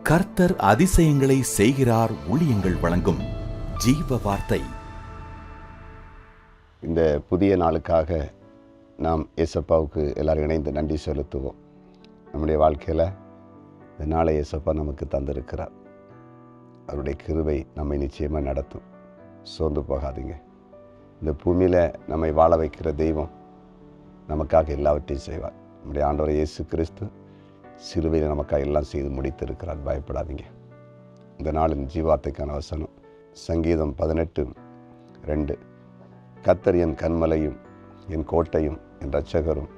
கர்த்தர் அதிசயங்களை செய்கிறார் ஊழியங்கள் வழங்கும் ஜீவ வார்த்தை. இந்த புதிய நாளுக்காக நாம் ஏசப்பாவுக்கு எல்லாரும் இணைந்து நன்றி செலுத்துவோம். நம்முடைய வாழ்க்கையில் இந்த நாளை ஏசப்பா நமக்கு தந்திருக்கிறார். அவருடைய கிருபை நம்மை நிச்சயமாக நடத்தும். சோர்ந்து போகாதீங்க. இந்த பூமியில் நம்மை வாழ வைக்கிற தெய்வம் நமக்காக எல்லாவற்றையும் செய்வார். நம்முடைய ஆண்டவர் இயேசு கிறிஸ்து சிலுவையில் நமக்காக எல்லாம் செய்து முடித்திருக்கிறார். பயப்படாதீங்க. இந்த நாளின் ஜீவார்த்தைக்கான வசனம் சங்கீதம் 18:2. கர்த்தர் என் கன்மலையும் என் கோட்டையும் என் இரட்சகரும்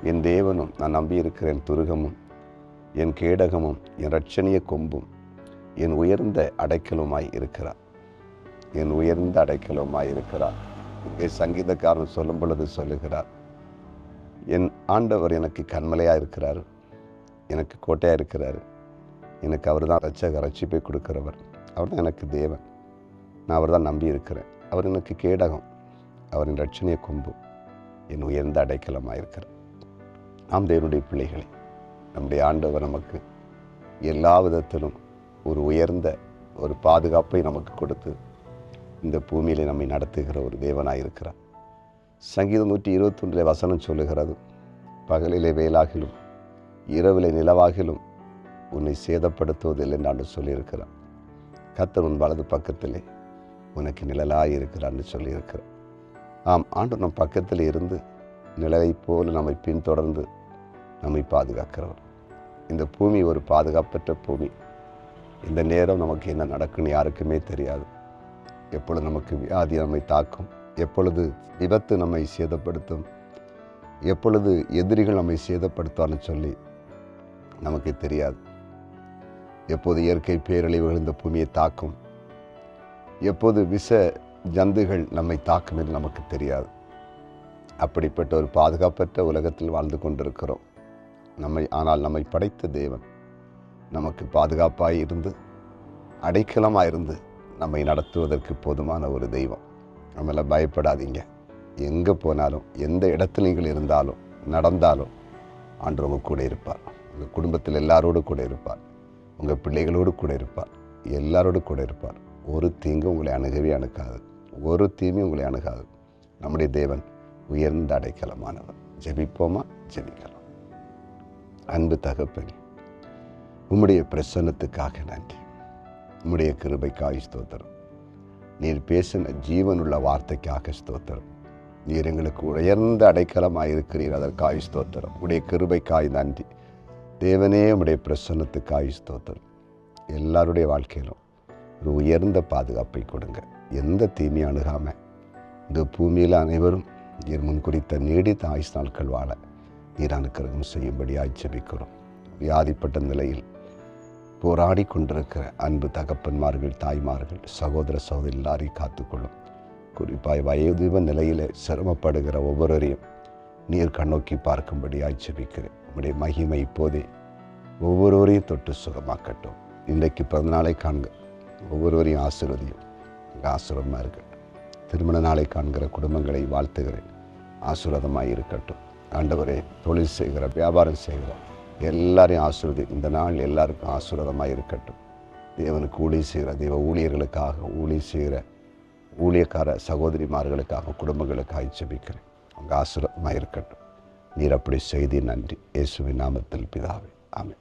என் தேவனும் நான் நம்பியிருக்கிற என் துருகமும் என் கேடகமும் என் இரட்சணிய கொம்பும் என் உயர்ந்த அடைக்கலுமாய் இருக்கிறார். என் உயர்ந்த அடைக்கலுமாய் இருக்கிறார். இங்கே சங்கீதக்காரன் சொல்லும் பொழுது சொல்லுகிறார், என் ஆண்டவர் எனக்கு கன்மலையாக இருக்கிறார், எனக்கு கோட்டையாக இருக்கிறார், எனக்கு அவர் தான் ரட்சிப்பை கொடுக்கிறவர், அவர் தான் எனக்கு தேவன், நான் அவர் தான் நம்பி இருக்கிறேன், அவர் எனக்கு கேடகம், அவரின் இரட்சணிய கொம்பு, என் உயர்ந்த அடைக்கலமாக இருக்கிறார். நாம் தேவனுடைய பிள்ளைகளை, நம்முடைய ஆண்டவர் நமக்கு எல்லா விதத்திலும் ஒரு உயர்ந்த ஒரு பாதுகாப்பை நமக்கு கொடுத்து இந்த பூமியிலே நம்மை நடத்துகிற ஒரு தேவனாக இருக்கிறார். சங்கீதம் 121 வசனம் சொல்லுகிறது, பகலிலே வேலாகிலும் இரவிலே நிலவாகிலும் உன்னை சேதப்படுத்துவதில்லை என்று சொல்லியிருக்கிறார். கர்த்தர் உன் வலது பக்கத்திலே உனக்கு நிழலாக இருக்கிறான்னு சொல்லியிருக்கிறார். ஆம், ஆண்டு நம் பக்கத்தில் இருந்து நிழலை போல நம்மை பின்தொடர்ந்து நம்மை பாதுகாக்கிறவர். இந்த பூமி ஒரு பாதுகாப்பற்ற பூமி. இந்த நேரம் நமக்கு என்ன நடக்குன்னு யாருக்குமே தெரியாது. எப்பொழுது நமக்கு வியாதி நம்மை தாக்கும், எப்பொழுது விபத்து நம்மை சேதப்படுத்தும், எப்பொழுது எதிரிகள் நம்மை சேதப்படுத்துவான்னு சொல்லி நமக்கு தெரியாது. எப்போது இயற்கை பேரழிவுகள் இந்த பூமியை தாக்கும், எப்போது விஷ ஜந்துகள் நம்மை தாக்கும் என்று நமக்கு தெரியாது. அப்படிப்பட்ட ஒரு பாதுகாப்பற்ற உலகத்தில் வாழ்ந்து கொண்டிருக்கிறோம். ஆனால் நம்மை படைத்த தேவன் நமக்கு பாதுகாப்பாக இருந்து அடைக்கலமாக இருந்து நம்மை நடத்துவதற்கு போதுமான ஒரு தெய்வம். நம்மள பயப்படாதீங்க. எங்கே போனாலும் எந்த இடத்துல நீங்கள் இருந்தாலும் நடந்தாலும் ஆண்டவர் உங்கள் கூட இருப்பார். உங்கள் குடும்பத்தில் எல்லாரோடு கூட இருப்பார். உங்கள் பிள்ளைகளோடு கூட இருப்பார். எல்லாரோடு கூட இருப்பார். ஒரு தீங்கும் உங்களை அணுகவே அணுகாது. ஒரு தீமையும் உங்களை அணுகாது. நம்முடைய தேவன் உயர்ந்த அடைக்கலமானவர். ஜெபிப்போமா? ஜெபிக்கலாம். அன்பு தகப்பனே, உம்முடைய பிரசன்னத்துக்காக நன்றி. உம்முடைய கிருபைக்காய் ஸ்தோத்திரம். நீர் பேசின ஜீவனுள்ள வார்த்தைக்காக ஸ்தோத்திரம். நீர் எங்களுக்கு உயர்ந்த அடைக்கலமாக இருக்கிறீர், அதற்காய் ஸ்தோத்திரம். உடைய கிருபைக்காய் நன்றி தேவனே. உடைய பிரசன்னத்துக்காய் ஸ்தோத்திரம். எல்லாருடைய வாழ்க்கையிலும் ஒரு உயர்ந்த பாதுகாப்பை கொடுங்க. எந்த தீமை அணுகாமல் இந்த பூமியில் அனைவரும் நீர் முன் குறித்த நீடித்த ஆயுசு நாட்கள் வாழ நீர் அனுக்கிரகம் செய்யும்படியாய் ஜெபிக்கிறோம். வியாதிப்பட்ட நிலையில் போராடி கொண்டிருக்கிற அன்பு தகப்பன்மார்கள், தாய்மார்கள், சகோதர சகோதரி எல்லாரையும் காத்துக்கொள்ளும். குறிப்பாய் வயோதிப நிலையில் சிரமப்படுகிற ஒவ்வொருவரையும் நீர் கண்ணோக்கி பார்க்கும்படியாய் ஜெபிக்கிறேன். உம்முடைய மகிமை இப்போதே ஒவ்வொருவரையும் தொட்டு சுகமாக்கட்டும். இன்றைக்கு பிறந்தநாளை காண்க ஒவ்வொருவரையும் ஆசீர்வதியும். ஆசீர்வாதமாக இருக்கட்டும். திருமண நாளை காண்கிற குடும்பங்களை வாழ்த்துகிறேன். ஆசீர்வாதமாக இருக்கட்டும். ஆண்டவரே, தொழில் செய்கிற, வியாபாரம் செய்கிற எல்லாரையும் ஆசீர்வதி. இந்த நாள் எல்லாருக்கும் ஆசீர்வாதமாக இருக்கட்டும். தேவனுக்கு ஊழியம் செய்கிற தெய்வ ஊழியர்களுக்காக, ஊழியம் செய்கிற ஊழியக்கார சகோதரிமார்களுக்காக, குடும்பங்களுக்காக ஜெபிக்கிறேன். அவங்க ஆசீர்வாதமாக இருக்கட்டும். நீர் அப்படி செய்தி நன்றி. இயேசுவின் நாமத்தில் பிதாவே, ஆமென்.